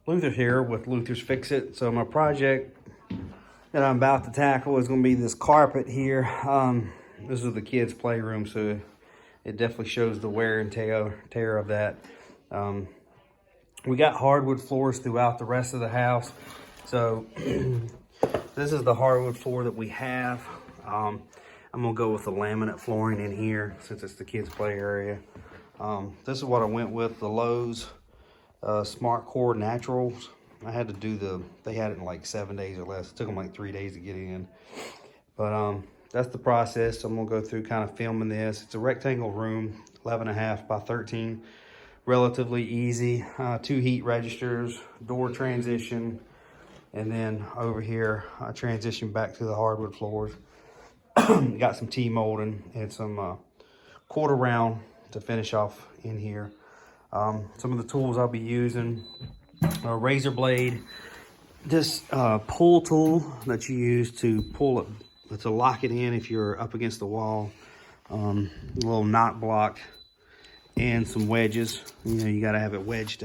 Luther here with Luther's Fix It. So my project that I'm about to tackle is going to be this carpet here. This is the kids' playroom, so it definitely shows the wear and tear of that. We got hardwood floors throughout the rest of the house. So this is the hardwood floor that we have. I'm gonna go with the laminate flooring in here since it's the kids' play area. This is what I went with, the Lowe's Smartcore Naturals. I had to do they had it in like 7 days or less. It took them like 3 days to get in. But that's the process. So I'm gonna go through kind of filming this. It's a rectangle room, 11.5 by 13. Relatively easy. 2 heat registers, door transition, and then over here, I transition back to the hardwood floors. Got some T-molding and some quarter round to finish off in here. Some of the tools I'll be using, a razor blade, this pull tool that you use to pull it, to lock it in if you're up against the wall, a little knot block, and some wedges. You know, you got to have it wedged,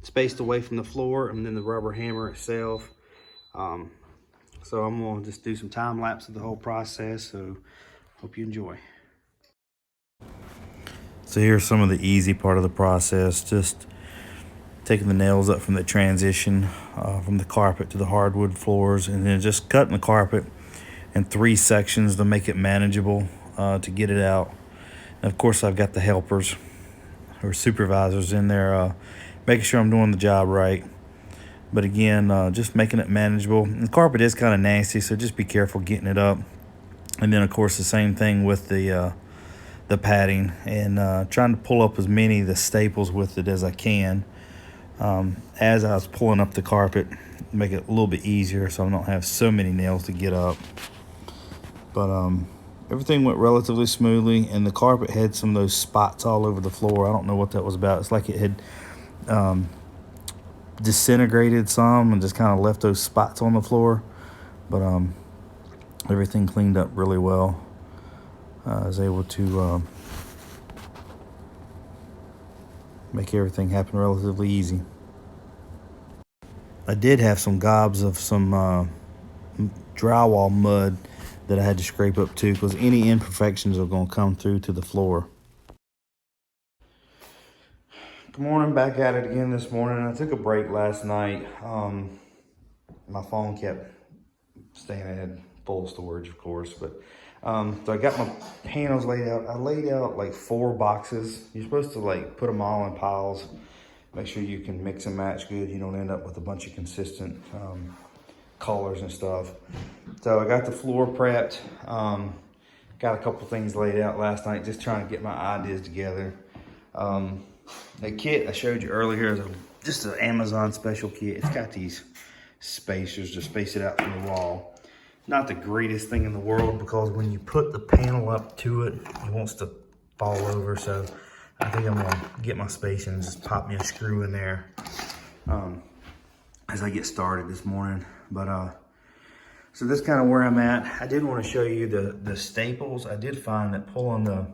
spaced away from the floor, and then the rubber hammer itself. So I'm gonna just do some time lapse of the whole process, so hope you enjoy. So here's some of the easy part of the process, just taking the nails up from the transition from the carpet to the hardwood floors, and then just cutting the carpet in 3 sections to make it manageable to get it out. And of course I've got the helpers or supervisors in there making sure I'm doing the job right. But again, just making it manageable. And the carpet is kind of nasty, so just be careful getting it up. And then of course the same thing with the padding, and trying to pull up as many of the staples with it as I can. As I was pulling up the carpet, make it a little bit easier so I don't have so many nails to get up. But everything went relatively smoothly, and the carpet had some of those spots all over the floor. I don't know what that was about. It's like it had disintegrated some and just kind of left those spots on the floor. But everything cleaned up really well. I was able to make everything happen relatively easy. I did have some gobs of some drywall mud that I had to scrape up too, because any imperfections are going to come through to the floor. Good morning, back at it again this morning. I took a break last night. My phone kept staying ahead, full storage of course, but so I got my panels laid out. I laid out like 4 boxes. You're supposed to like put them all in piles. Make sure you can mix and match good. You don't end up with a bunch of consistent colors and stuff. So I got the floor prepped. Got a couple things laid out last night, just trying to get my ideas together. The kit I showed you earlier is just an Amazon special kit. It's got these spacers to space it out from the wall. Not the greatest thing in the world, because when you put the panel up to it, it wants to fall over. So I think I'm gonna get my spacing and just pop me a screw in there as I get started this morning. But so that's kind of where I'm at. I did want to show you the staples. I did find that pulling the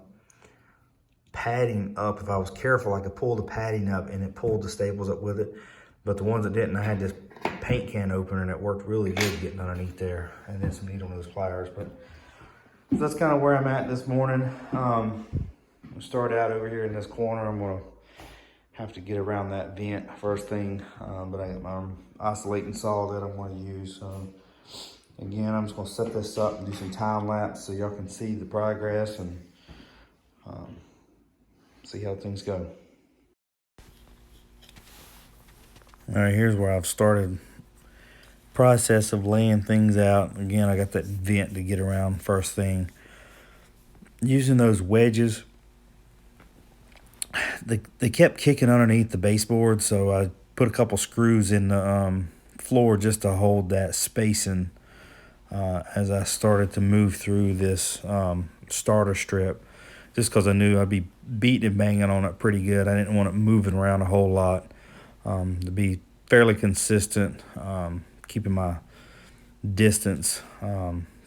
padding up, if I was careful, I could pull the padding up and it pulled the staples up with it. But the ones that didn't, I had this paint can opener and it worked really good getting underneath there, and then some needle nose pliers. But so that's kind of where I'm at this morning. I'll start out over here in this corner. I'm gonna have to get around that vent first thing, but I got my oscillating saw that I'm gonna use. Again, I'm just gonna set this up and do some time lapse so y'all can see the progress and see how things go. All right, here's where I've started process of laying things out. Again, I got that vent to get around first thing. Using those wedges, they kept kicking underneath the baseboard, so I put a couple screws in the floor just to hold that spacing as I started to move through this starter strip, just because I knew I'd be beating and banging on it pretty good. I didn't want it moving around a whole lot, to be fairly consistent, keeping my distance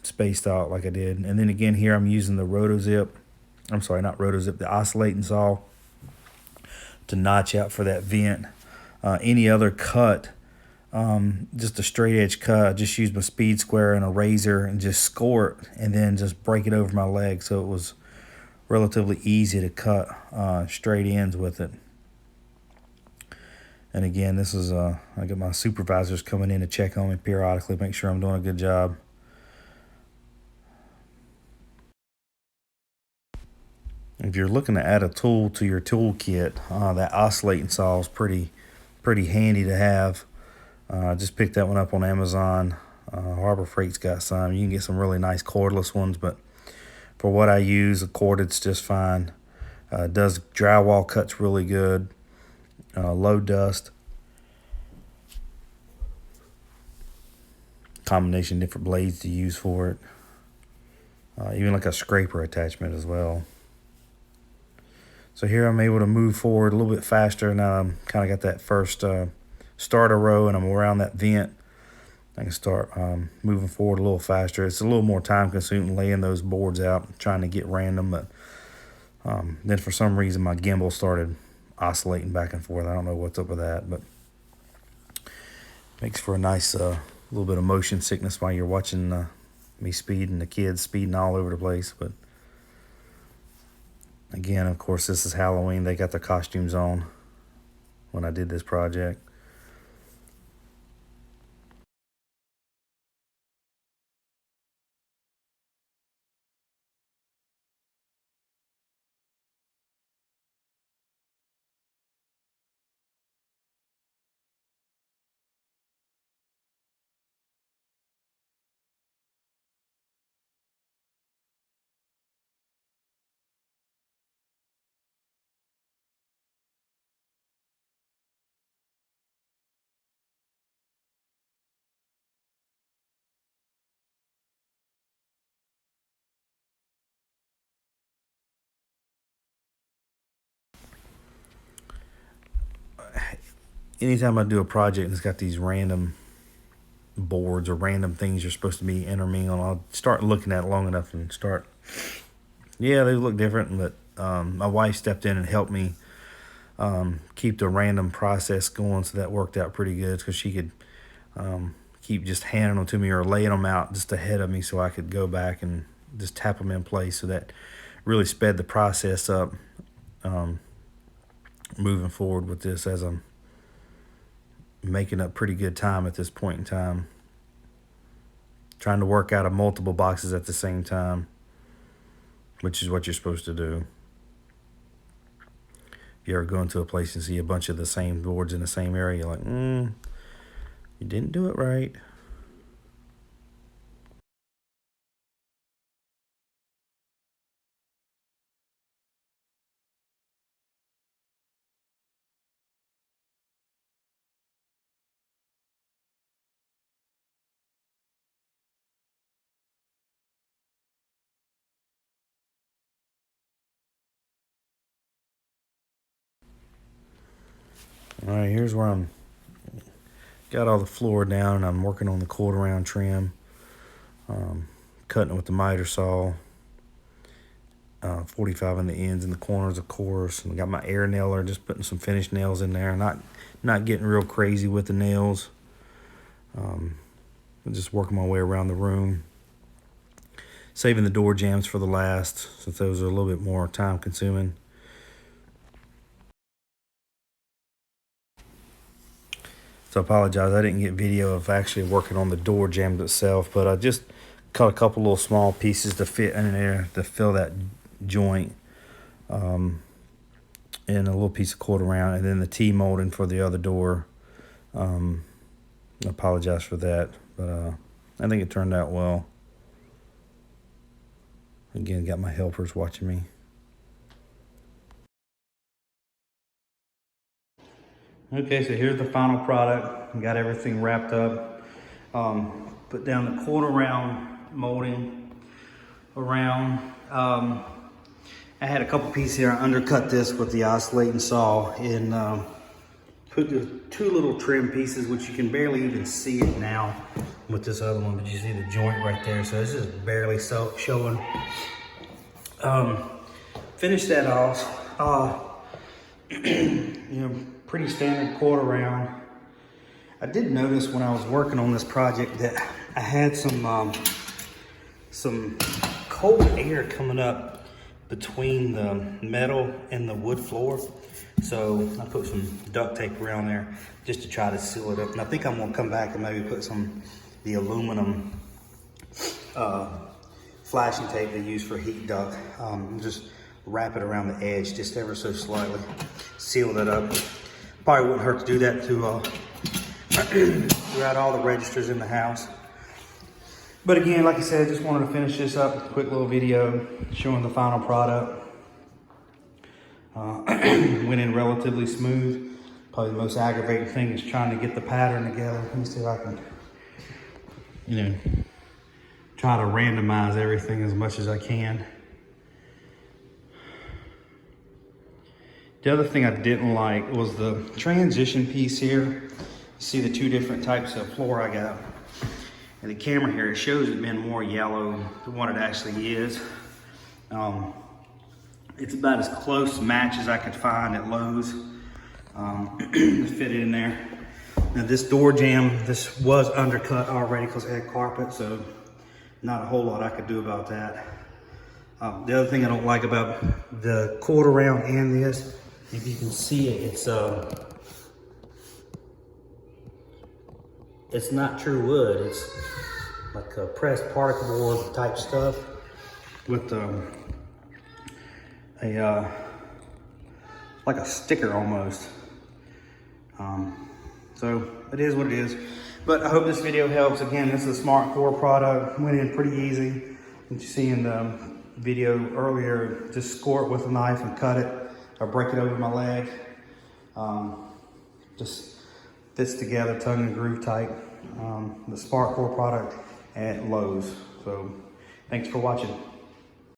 spaced out like I did. And then again here I'm using the the oscillating saw to notch out for that vent. Any other cut, just a straight edge cut, I just used my speed square and a razor and just score it and then just break it over my leg, so it was relatively easy to cut straight ends with it. And again, this is I got my supervisors coming in to check on me periodically, make sure I'm doing a good job. If you're looking to add a tool to your tool kit, that oscillating saw is pretty handy to have. I just picked that one up on Amazon. Harbor Freight's got some. You can get some really nice cordless ones, but for what I use, the corded's just fine. It does drywall cuts really good. Low dust. Combination of different blades to use for it. Even like a scraper attachment as well. So here I'm able to move forward a little bit faster. Now I'm kind of got that first starter row and I'm around that vent. I can start moving forward a little faster. It's a little more time consuming laying those boards out, trying to get random, but then for some reason my gimbal started oscillating back and forth. I don't know what's up with that, but makes for a nice little bit of motion sickness while you're watching me speeding, the kids speeding all over the place. But again, of course, this is Halloween. They got their costumes on when I did this project. Anytime I do a project and it's got these random boards or random things you're supposed to be intermingling, I'll start looking at it long enough and start, yeah, they look different, but my wife stepped in and helped me keep the random process going, so that worked out pretty good because she could keep just handing them to me or laying them out just ahead of me so I could go back and just tap them in place. So that really sped the process up moving forward with this, as I'm making up pretty good time at this point in time, trying to work out of multiple boxes at the same time, which is what you're supposed to do. If you ever go into a place and see a bunch of the same boards in the same area, you're like, you didn't do it right. All right, here's where I'm got all the floor down and I'm working on the quarter round trim, cutting it with the miter saw, 45 on the ends and the corners, of course. And I got my air nailer, just putting some finished nails in there, not getting real crazy with the nails. Just working my way around the room, saving the door jambs for the last, since those are a little bit more time consuming. So I apologize, I didn't get video of actually working on the door jambs itself, but I just cut a couple little small pieces to fit in there to fill that joint, and a little piece of quarter round, and then the T-molding for the other door. I apologize for that, but I think it turned out well. Again, got my helpers watching me. Okay, so here's the final product. Got everything wrapped up. Put down the quarter round molding around. I had a couple pieces here. I undercut this with the oscillating saw and put the two little trim pieces, which you can barely even see it now with this other one, but you see the joint right there. So this is barely showing. Finish that off. pretty standard quarter round. I did notice when I was working on this project that I had some cold air coming up between the metal and the wood floor. So I put some duct tape around there just to try to seal it up. And I think I'm gonna come back and maybe put the aluminum flashing tape they use for heat duct. Just wrap it around the edge just ever so slightly, seal that up. Probably wouldn't hurt to do that to throughout all the registers in the house. But again, like I said, just wanted to finish this up, quick little video showing the final product. Went in relatively smooth. Probably the most aggravating thing is trying to get the pattern together. Let me see if I can, try to randomize everything as much as I can. The other thing I didn't like was the transition piece here. You see the two different types of floor I got. And the camera here, it shows it being more yellow than what it actually is. It's about as close match as I could find at Lowe's to fit it in there. Now this door jamb, this was undercut already because it had carpet, so not a whole lot I could do about that. The other thing I don't like about the quarter round and this, if you can see it, it's not true wood. It's like a pressed particle board type stuff with like a sticker almost. So it is what it is. But I hope this video helps. Again, this is a Smartcore product. Went in pretty easy. As you see in the video earlier, just score it with a knife and cut it or break it over my leg. Just fits together, tongue and groove type. The Smartcore product at Lowe's. So thanks for watching.